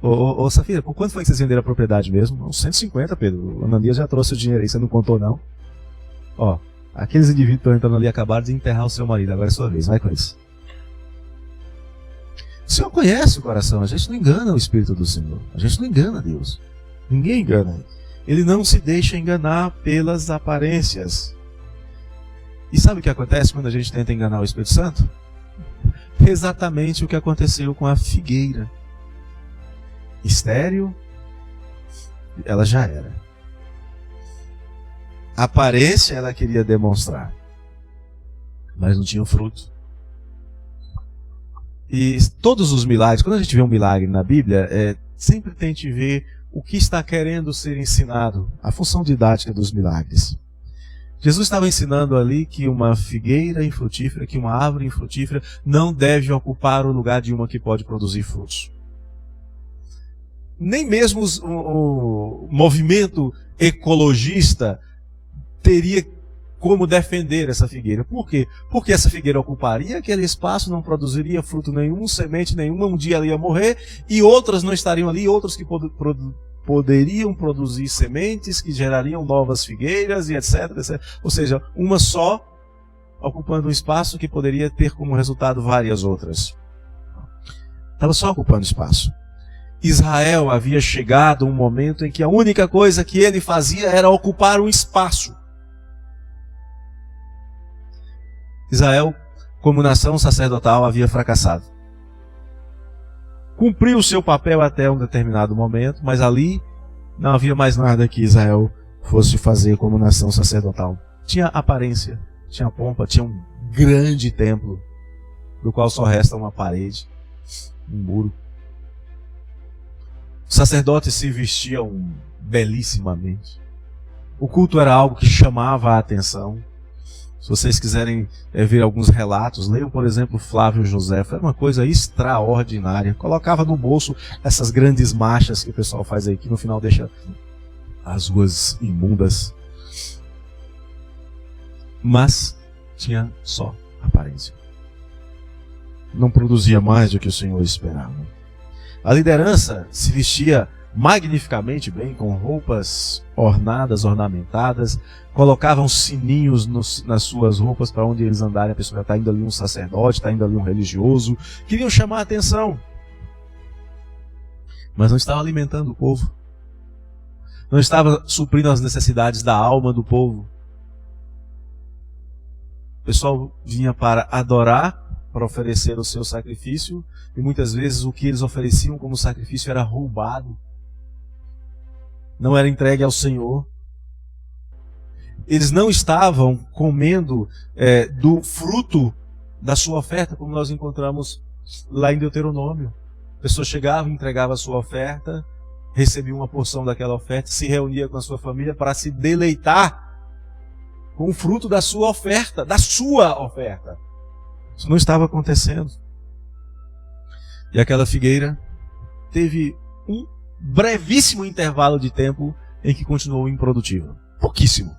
Ô Safira, por quanto foi que vocês venderam a propriedade mesmo? Uns 150, Pedro. O Ananias já trouxe o dinheiro aí, você não contou não. Ó, aqueles indivíduos que estão entrando ali acabaram de enterrar o seu marido, agora é sua vez, vai com isso. O Senhor conhece o coração, a gente não engana o Espírito do Senhor, a gente não engana Deus. Ninguém engana. Ele não se deixa enganar pelas aparências. E sabe o que acontece quando a gente tenta enganar o Espírito Santo? Exatamente o que aconteceu com a figueira. Estéril, ela já era. A aparência ela queria demonstrar, mas não tinha fruto. E todos os milagres, quando a gente vê um milagre na Bíblia, sempre tente ver o que está querendo ser ensinado, a função didática dos milagres. Jesus estava ensinando ali que uma figueira infrutífera, que uma árvore infrutífera não deve ocupar o lugar de uma que pode produzir frutos. Nem mesmo o movimento ecologista teria como defender essa figueira. Por quê? Porque essa figueira ocuparia aquele espaço, não produziria fruto nenhum, semente nenhuma, um dia ela ia morrer, e outras não estariam ali, outros que poderiam produzir sementes, que gerariam novas figueiras, e etc, etc. Ou seja, uma só ocupando um espaço que poderia ter como resultado várias outras. Estava só ocupando espaço. Israel havia chegado um momento em que a única coisa que ele fazia era ocupar um espaço. Israel, como nação sacerdotal, havia fracassado. Cumpriu o seu papel até um determinado momento, mas ali não havia mais nada que Israel fosse fazer como nação sacerdotal. Tinha aparência, tinha pompa, tinha um grande templo, do qual só resta uma parede, um muro. Os sacerdotes se vestiam belíssimamente. O culto era algo que chamava a atenção. Se vocês quiserem ver alguns relatos, leiam, por exemplo, Flávio José. Era uma coisa extraordinária. Colocava no bolso essas grandes marchas que o pessoal faz aí, que no final deixa as ruas imundas. Mas tinha só aparência. Não produzia mais do que o Senhor esperava. A liderança se vestia magnificamente bem, com roupas ornadas, ornamentadas, colocavam sininhos nas suas roupas para onde eles andarem. A pessoa está indo ali um sacerdote, está indo ali um religioso. Queriam chamar a atenção, mas não estava alimentando o povo, não estava suprindo as necessidades da alma do povo. O pessoal vinha para adorar, para oferecer o seu sacrifício, e muitas vezes o que eles ofereciam como sacrifício era roubado, não era entregue ao Senhor. Eles não estavam comendo do fruto da sua oferta, como nós encontramos lá em Deuteronômio. A pessoa chegava, entregava a sua oferta, recebia uma porção daquela oferta, se reunia com a sua família para se deleitar com o fruto da sua oferta, Isso não estava acontecendo. E aquela figueira teve um brevíssimo intervalo de tempo em que continuou improdutiva. Pouquíssimo.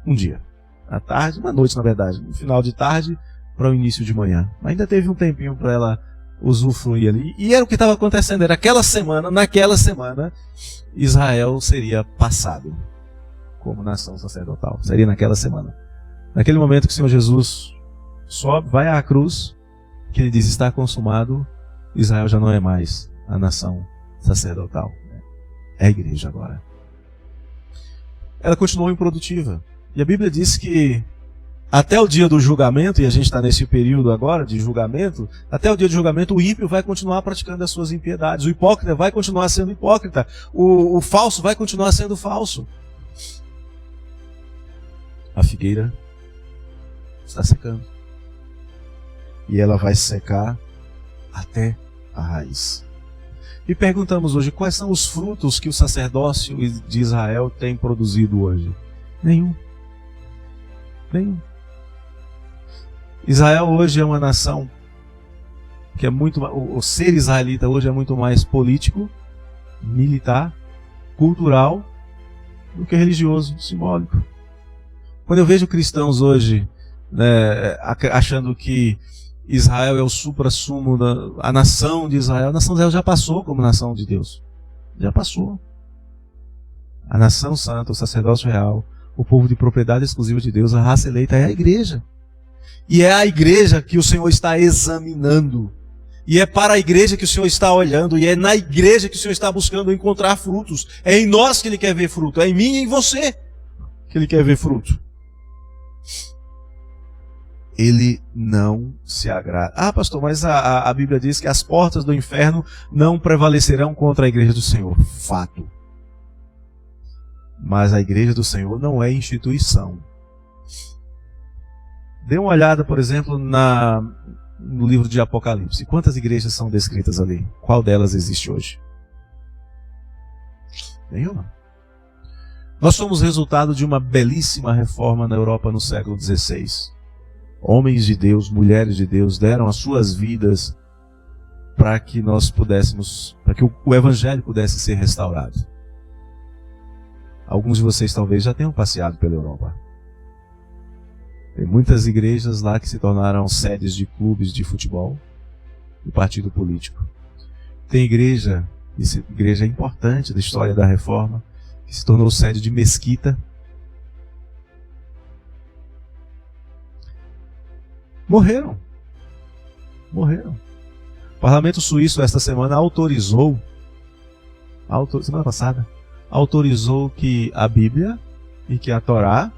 Um dia. À tarde, uma noite na verdade. No final de tarde para o início de manhã. Ainda teve um tempinho para ela usufruir ali. E era o que estava acontecendo. Era naquela semana, Israel seria passado como nação sacerdotal. Seria naquela semana. Naquele momento que o Senhor Jesus sobe, vai à cruz, que ele diz: está consumado. Israel já não é mais a nação sacerdotal. É a igreja agora. Ela continuou improdutiva. E a Bíblia diz que até o dia do julgamento, e a gente está nesse período agora de julgamento, até o dia do julgamento o ímpio vai continuar praticando as suas impiedades. O hipócrita vai continuar sendo hipócrita. O falso vai continuar sendo falso. A figueira está secando. E ela vai secar até a raiz. E perguntamos hoje, quais são os frutos que o sacerdócio de Israel tem produzido hoje? Nenhum. Israel hoje é uma nação que é muito, o ser israelita hoje é muito mais político, militar, cultural, do que religioso, simbólico. Quando eu vejo cristãos hoje, né, achando que Israel é o supra-sumo, a nação de Israel, a nação de Israel já passou como nação de Deus. Já passou. A nação santa, o sacerdócio real, o povo de propriedade exclusiva de Deus, a raça eleita é a igreja. E é a igreja que o Senhor está examinando. E é para a igreja que o Senhor está olhando. E é na igreja que o Senhor está buscando encontrar frutos. É em nós que Ele quer ver fruto. É em mim e em você que Ele quer ver fruto. Ele não se agrada. Ah, pastor, mas a Bíblia diz que as portas do inferno não prevalecerão contra a igreja do Senhor. Fato. Mas a igreja do Senhor não é instituição. Dê uma olhada, por exemplo, no livro de Apocalipse. Quantas igrejas são descritas ali? Qual delas existe hoje? Nenhuma. Nós somos resultado de uma belíssima reforma na Europa no século XVI. Homens de Deus, mulheres de Deus deram as suas vidas para que nós pudéssemos, para que o Evangelho pudesse ser restaurado. Alguns de vocês talvez já tenham passeado pela Europa. Tem muitas igrejas lá que se tornaram sedes de clubes de futebol e partido político. Tem igreja importante da história da Reforma, que se tornou sede de mesquita. Morreram. O Parlamento Suíço esta semana semana passada, autorizou que a Bíblia e que a Torá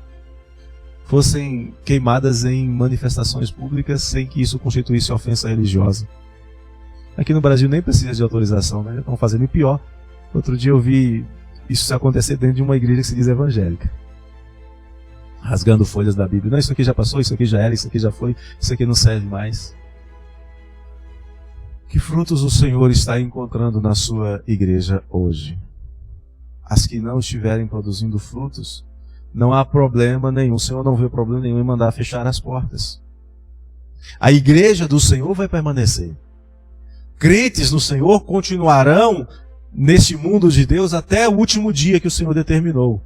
fossem queimadas em manifestações públicas sem que isso constituísse ofensa religiosa. Aqui no Brasil nem precisa de autorização, né? Estão fazendo pior. Outro dia eu vi isso acontecer dentro de uma igreja que se diz evangélica. Rasgando folhas da Bíblia. Não, isso aqui já passou, isso aqui já era, isso aqui já foi, isso aqui não serve mais. Que frutos o Senhor está encontrando na sua igreja hoje? As que não estiverem produzindo frutos, não há problema nenhum. O Senhor não vê problema nenhum em mandar fechar as portas. A igreja do Senhor vai permanecer. Crentes no Senhor continuarão neste mundo de Deus até o último dia que o Senhor determinou.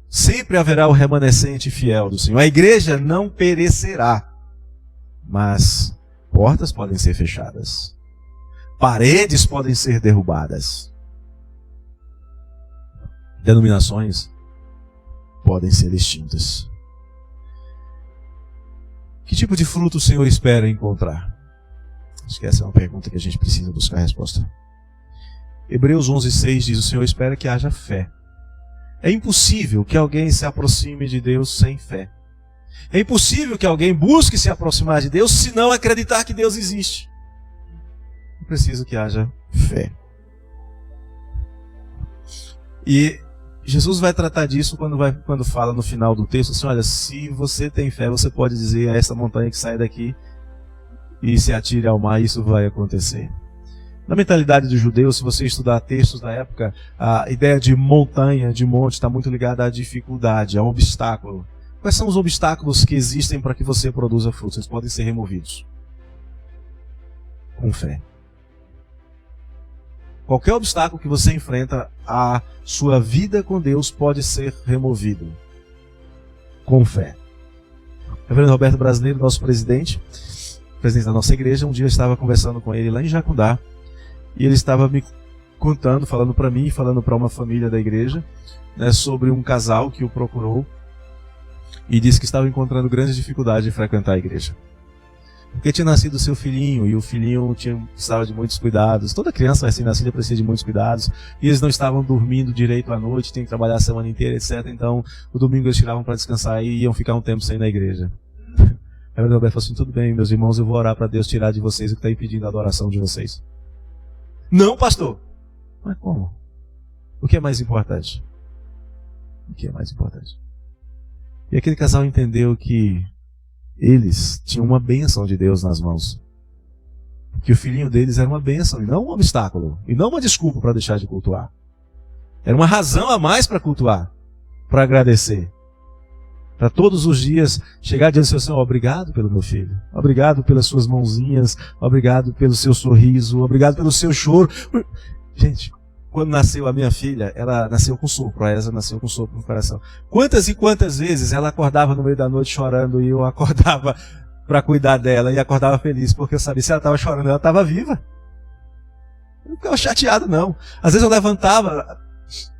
Sempre haverá o remanescente fiel do Senhor. A igreja não perecerá. Mas portas podem ser fechadas. Paredes podem ser derrubadas. Denominações podem ser extintas. Que tipo de fruto o Senhor espera encontrar? Acho que essa é uma pergunta que a gente precisa buscar a resposta. Hebreus 11:6 diz: o Senhor espera que haja fé. É impossível que alguém se aproxime de Deus sem fé. É impossível que alguém busque se aproximar de Deus se não acreditar que Deus existe. É preciso que haja fé. E Jesus vai tratar disso quando fala no final do texto assim: olha, se você tem fé, você pode dizer a essa montanha que sai daqui e se atire ao mar, e isso vai acontecer. Na mentalidade dos judeus, se você estudar textos da época, a ideia de montanha, de monte, está muito ligada à dificuldade, a um obstáculo. Quais são os obstáculos que existem para que você produza frutos? Eles podem ser removidos com fé. Qualquer obstáculo que você enfrenta, a sua vida com Deus pode ser removido com fé. O reverendo Roberto Brasileiro, nosso presidente da nossa igreja, um dia eu estava conversando com ele lá em Jacundá, e ele estava me contando, falando para mim, falando para uma família da igreja, né, sobre um casal que o procurou e disse que estava encontrando grandes dificuldades de frequentar a igreja. Porque tinha nascido o seu filhinho, e o filhinho precisava de muitos cuidados. Toda criança recém-nascida precisa de muitos cuidados, e eles não estavam dormindo direito à noite, tem que trabalhar a semana inteira, etc. Então, o domingo eles tiravam para descansar e iam ficar um tempo sem ir na igreja. Aí o Roberto falou assim: tudo bem, meus irmãos, eu vou orar para Deus tirar de vocês o que está impedindo a adoração de vocês. Não, pastor. Mas como? O que é mais importante? O que é mais importante? E aquele casal entendeu que eles tinham uma bênção de Deus nas mãos. Que o filhinho deles era uma bênção e não um obstáculo. E não uma desculpa para deixar de cultuar. Era uma razão a mais para cultuar. Para agradecer. Para todos os dias chegar diante do Senhor, obrigado pelo meu filho, obrigado pelas suas mãozinhas, obrigado pelo seu sorriso, obrigado pelo seu choro. Gente, quando nasceu a minha filha, ela nasceu com sopro, a Esa nasceu com sopro no coração. Quantas e quantas vezes ela acordava no meio da noite chorando e eu acordava para cuidar dela e acordava feliz, porque eu sabia, se ela estava chorando, ela estava viva. Eu não ficava chateado, não. Às vezes eu levantava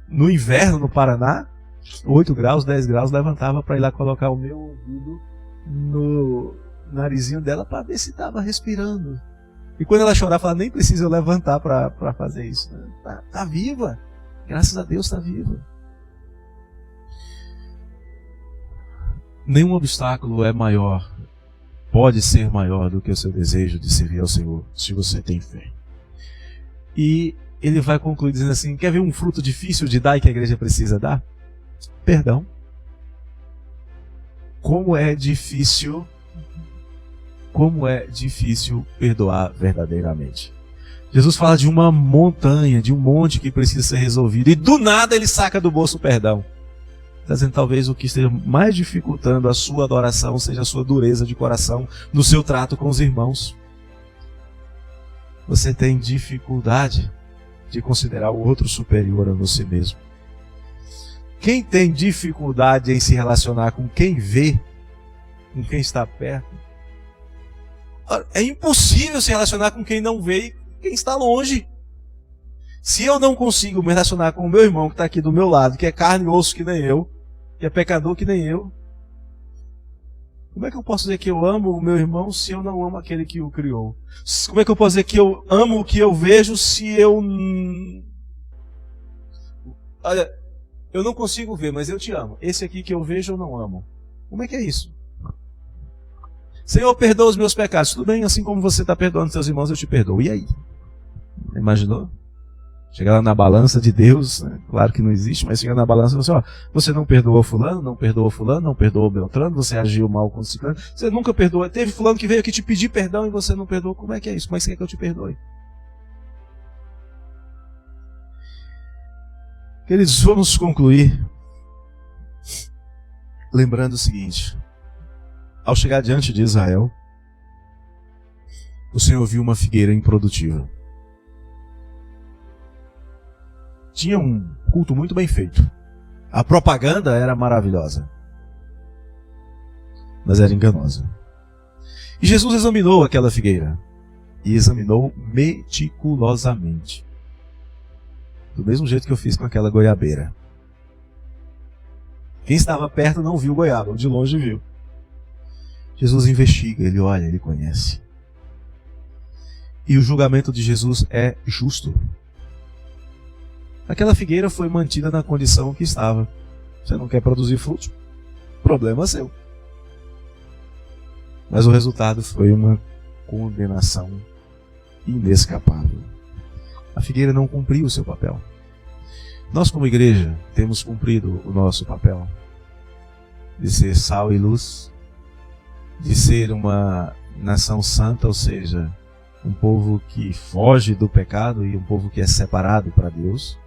no inverno no Paraná, 8 graus, 10 graus, levantava para ir lá colocar o meu ouvido no narizinho dela para ver se estava respirando. E quando ela chorava, ela nem precisa eu levantar para fazer isso. Tá viva. Graças a Deus está viva. Nenhum obstáculo é maior, pode ser maior do que o seu desejo de servir ao Senhor, se você tem fé. E ele vai concluir dizendo assim, quer ver um fruto difícil de dar e que a igreja precisa dar? Perdão. Como é difícil perdoar verdadeiramente. Jesus fala de uma montanha, de um monte que precisa ser resolvido, e do nada ele saca do bolso o perdão. Está dizendo, talvez o que esteja mais dificultando a sua adoração seja a sua dureza de coração no seu trato com os irmãos. Você tem dificuldade de considerar o outro superior a você mesmo. Quem tem dificuldade em se relacionar com quem vê, com quem está perto, é impossível se relacionar com quem não vê e quem está longe. Se eu não consigo me relacionar com o meu irmão que está aqui do meu lado, que é carne e osso que nem eu, que é pecador que nem eu, como é que eu posso dizer que eu amo o meu irmão se eu não amo aquele que o criou? Como é que eu posso dizer que eu amo o que eu vejo se eu... Olha, eu não consigo ver, mas eu te amo. Esse aqui que eu vejo eu não amo. Como é que é isso? Senhor, perdoa os meus pecados. Tudo bem, assim como você está perdoando seus irmãos, eu te perdoo. E aí? Imaginou? Chegar lá na balança de Deus, né? Claro que não existe, mas chegar na balança e falar assim, ó, você não perdoou fulano, não perdoou Beltrano, você agiu mal com ciclano, você nunca perdoou. Teve fulano que veio aqui te pedir perdão e você não perdoou. Como é que é isso? Como é que você quer que eu te perdoe? Queridos, vamos concluir lembrando o seguinte. Ao chegar diante de Israel, o Senhor viu uma figueira improdutiva. Tinha um culto muito bem feito. A propaganda era maravilhosa, mas era enganosa. E Jesus examinou aquela figueira, e examinou meticulosamente. Do mesmo jeito que eu fiz com aquela goiabeira. Quem estava perto não viu goiaba, de longe viu. Jesus investiga, ele olha, ele conhece. E o julgamento de Jesus é justo. Aquela figueira foi mantida na condição que estava. Você não quer produzir frutos? Problema seu. Mas o resultado foi uma condenação inescapável. A figueira não cumpriu o seu papel. Nós, como igreja, temos cumprido o nosso papel de ser sal e luz, de ser uma nação santa, ou seja, um povo que foge do pecado e um povo que é separado para Deus.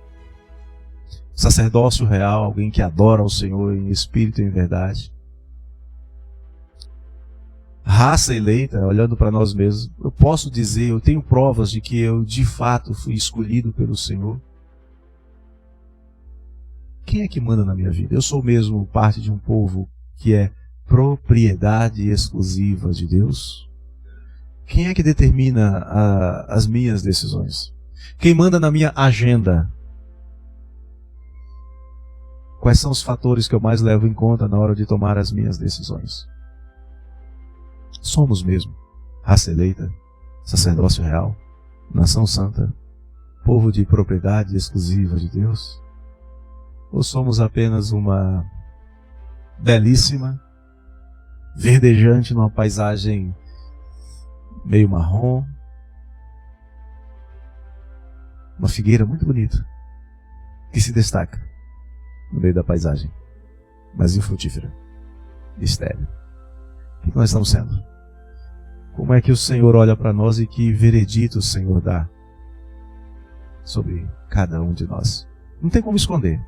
Sacerdócio real, alguém que adora ao Senhor em espírito e em verdade. Raça eleita, olhando para nós mesmos, eu posso dizer, eu tenho provas de que eu de fato fui escolhido pelo Senhor. Quem é que manda na minha vida? Eu sou mesmo parte de um povo que é propriedade exclusiva de Deus? Quem é que determina as minhas decisões? Quem manda na minha agenda? Quais são os fatores que eu mais levo em conta na hora de tomar as minhas decisões? Somos mesmo raça eleita, sacerdócio real, nação santa, povo de propriedade exclusiva de Deus? Ou somos apenas uma belíssima, verdejante numa paisagem meio marrom, uma figueira muito bonita, que se destaca no meio da paisagem, mas infrutífera, estéril? O que nós estamos sendo? Como é que o Senhor olha para nós e que veredito o Senhor dá sobre cada um de nós? Não tem como esconder.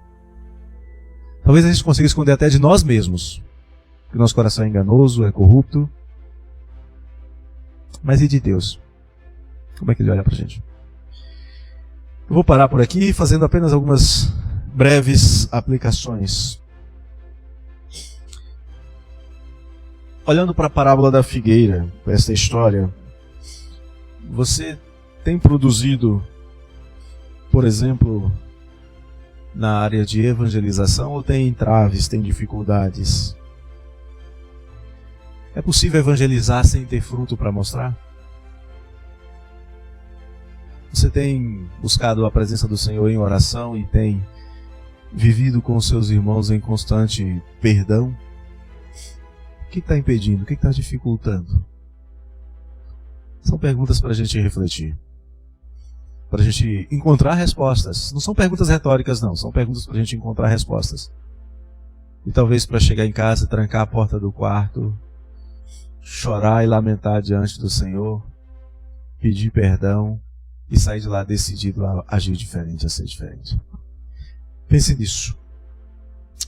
Talvez a gente consiga esconder até de nós mesmos, que o nosso coração é enganoso, é corrupto. Mas e de Deus? Como é que Ele olha para a gente? Eu vou parar por aqui, fazendo apenas algumas breves aplicações. Olhando para a parábola da figueira, para esta história, você tem produzido, por exemplo, na área de evangelização, ou tem entraves, tem dificuldades? É possível evangelizar sem ter fruto para mostrar? Você tem buscado a presença do Senhor em oração e tem vivido com seus irmãos em constante perdão? O que está impedindo? O que está dificultando? São perguntas para a gente refletir, para a gente encontrar respostas. Não são perguntas retóricas, não. São perguntas para a gente encontrar respostas. E talvez para chegar em casa, trancar a porta do quarto, chorar e lamentar diante do Senhor, pedir perdão e sair de lá decidido a agir diferente, a ser diferente. Pense nisso.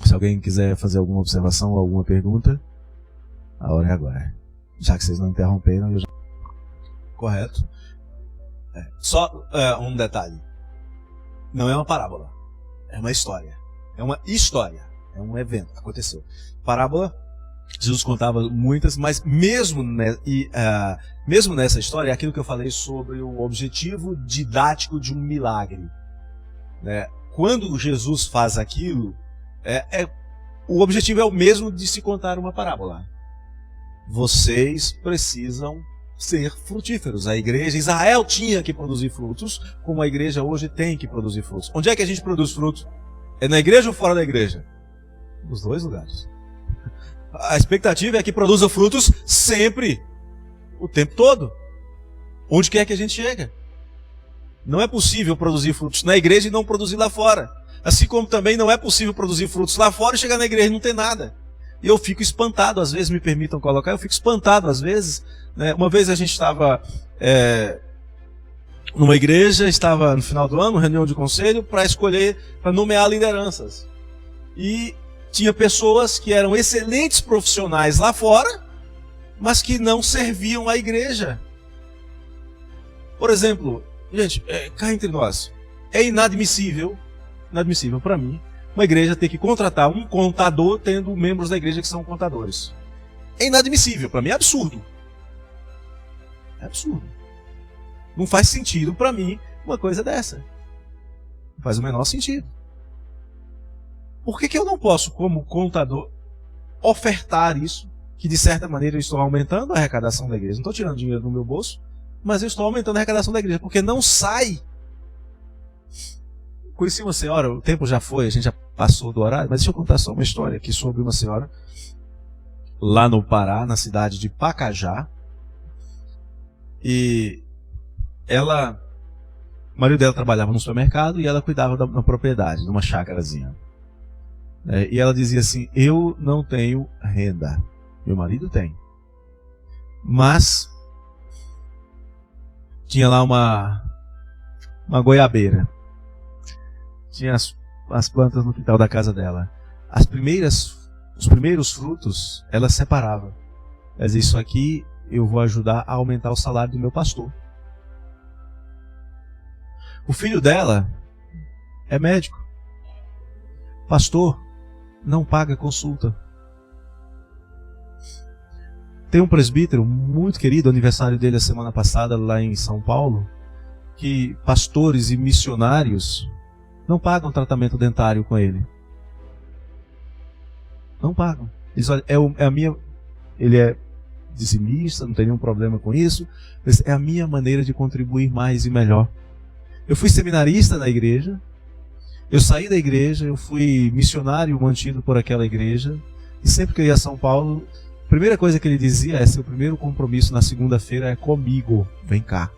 Se alguém quiser fazer alguma observação ou alguma pergunta, a hora é agora. Já que vocês não interromperam, eu já... Correto. Só um detalhe. Não é uma parábola. É uma história. É uma história. É um evento. Aconteceu. Parábola, Jesus contava muitas, mas mesmo nessa história, é aquilo que eu falei sobre o objetivo didático de um milagre. Né? Quando Jesus faz aquilo, o objetivo é o mesmo de se contar uma parábola. Vocês precisam ser frutíferos. A igreja, Israel tinha que produzir frutos, como a igreja hoje tem que produzir frutos. Onde é que a gente produz frutos? É na igreja ou fora da igreja? Nos dois lugares. A expectativa é que produza frutos sempre, o tempo todo. Onde quer que a gente chega. Não é possível produzir frutos na igreja e não produzir lá fora. Assim como também não é possível produzir frutos lá fora e chegar na igreja e não ter nada. E eu fico espantado, às vezes, me permitam colocar, eu fico espantado, às vezes. Né? Uma vez a gente estava numa igreja, estava no final do ano, reunião de conselho, para nomear lideranças. E tinha pessoas que eram excelentes profissionais lá fora, mas que não serviam à igreja. Por exemplo, gente, cá entre nós, é inadmissível para mim, uma igreja ter que contratar um contador tendo membros da igreja que são contadores. É inadmissível, para mim é absurdo. É absurdo. Não faz sentido para mim uma coisa dessa. Não faz o menor sentido. Por que eu não posso, como contador, ofertar isso, que de certa maneira eu estou aumentando a arrecadação da igreja? Não estou tirando dinheiro do meu bolso, mas eu estou aumentando a arrecadação da igreja, porque não sai. Conheci uma senhora, o tempo já foi, a gente já passou do horário, mas deixa eu contar só uma história aqui sobre uma senhora lá no Pará, na cidade de Pacajá. E o marido dela trabalhava no supermercado e ela cuidava da propriedade, de uma chácarazinha. E ela dizia assim: eu não tenho renda, meu marido tem. Mas tinha lá uma goiabeira. Tinha as plantas no quintal da casa dela. Os primeiros frutos ela separava. Ela dizia: isso aqui eu vou ajudar a aumentar o salário do meu pastor. O filho dela é médico. Pastor, não paga consulta. Tem um presbítero muito querido, aniversário dele a semana passada lá em São Paulo, que pastores e missionários não pagam tratamento dentário com ele. Não pagam. Eles olham, ele é dizimista, não tem nenhum problema com isso, mas é a minha maneira de contribuir mais e melhor. Eu fui seminarista na igreja, eu saí da igreja, eu fui missionário mantido por aquela igreja, e sempre que eu ia a São Paulo, a primeira coisa que ele dizia é: seu primeiro compromisso na segunda-feira é comigo, vem cá,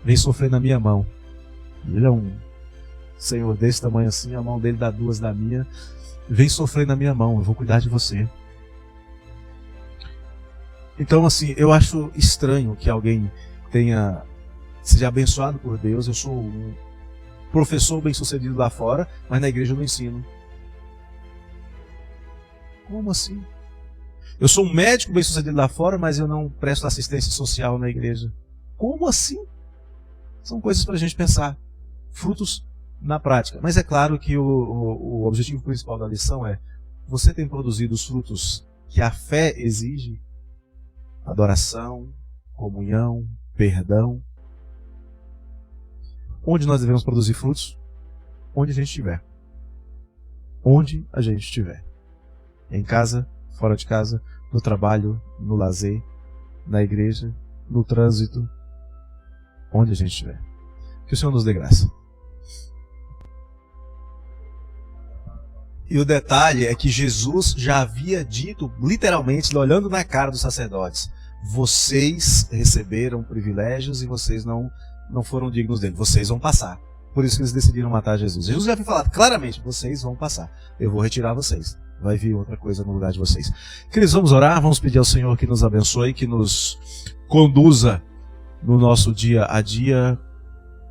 vem sofrer na minha mão. Ele é um senhor desse tamanho assim, a mão dele dá duas da minha, vem sofrer na minha mão, eu vou cuidar de você. Então, assim, eu acho estranho que alguém seja abençoado por Deus. Eu sou um professor bem-sucedido lá fora, mas na igreja eu não ensino. Como assim? Eu sou um médico bem-sucedido lá fora, mas eu não presto assistência social na igreja. Como assim? São coisas para a gente pensar. Frutos na prática. Mas é claro que o objetivo principal da lição é: você tem produzido os frutos que a fé exige? Adoração, comunhão, perdão. Onde nós devemos produzir frutos? Onde a gente estiver. Onde a gente estiver. Em casa, fora de casa, no trabalho, no lazer, na igreja, no trânsito, onde a gente estiver. Que o Senhor nos dê graça. E o detalhe é que Jesus já havia dito, literalmente, olhando na cara dos sacerdotes: vocês receberam privilégios e vocês não foram dignos dele. Vocês vão passar. Por isso que eles decidiram matar Jesus. Jesus já havia falado claramente: vocês vão passar. Eu vou retirar vocês. Vai vir outra coisa no lugar de vocês. Queridos, vamos orar, vamos pedir ao Senhor que nos abençoe, que nos conduza no nosso dia a dia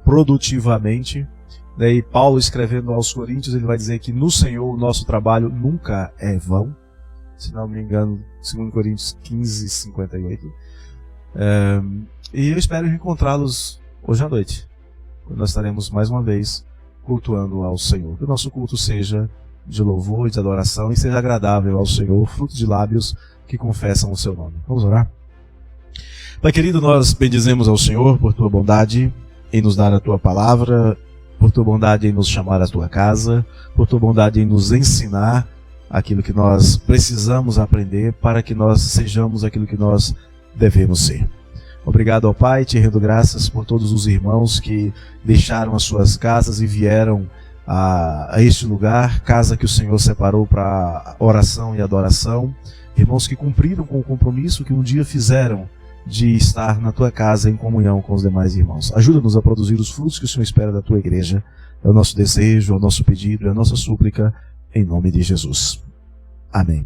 produtivamente. Daí Paulo, escrevendo aos Coríntios, ele vai dizer que no Senhor o nosso trabalho nunca é vão. Se não me engano, 2 Coríntios 15, 58. E eu espero encontrá-los hoje à noite, quando nós estaremos mais uma vez cultuando ao Senhor. Que o nosso culto seja de louvor e de adoração e seja agradável ao Senhor, fruto de lábios que confessam o seu nome. Vamos orar? Pai querido, nós bendizemos ao Senhor por tua bondade em nos dar a tua palavra, por tua bondade em nos chamar à tua casa, por tua bondade em nos ensinar aquilo que nós precisamos aprender para que nós sejamos aquilo que nós devemos ser. Obrigado ao Pai, te rendo graças por todos os irmãos que deixaram as suas casas e vieram a este lugar, casa que o Senhor separou para oração e adoração. Irmãos que cumpriram com o compromisso que um dia fizeram de estar na tua casa em comunhão com os demais irmãos. Ajuda-nos a produzir os frutos que o Senhor espera da tua igreja. É o nosso desejo, é o nosso pedido, é a nossa súplica, em nome de Jesus. Amém.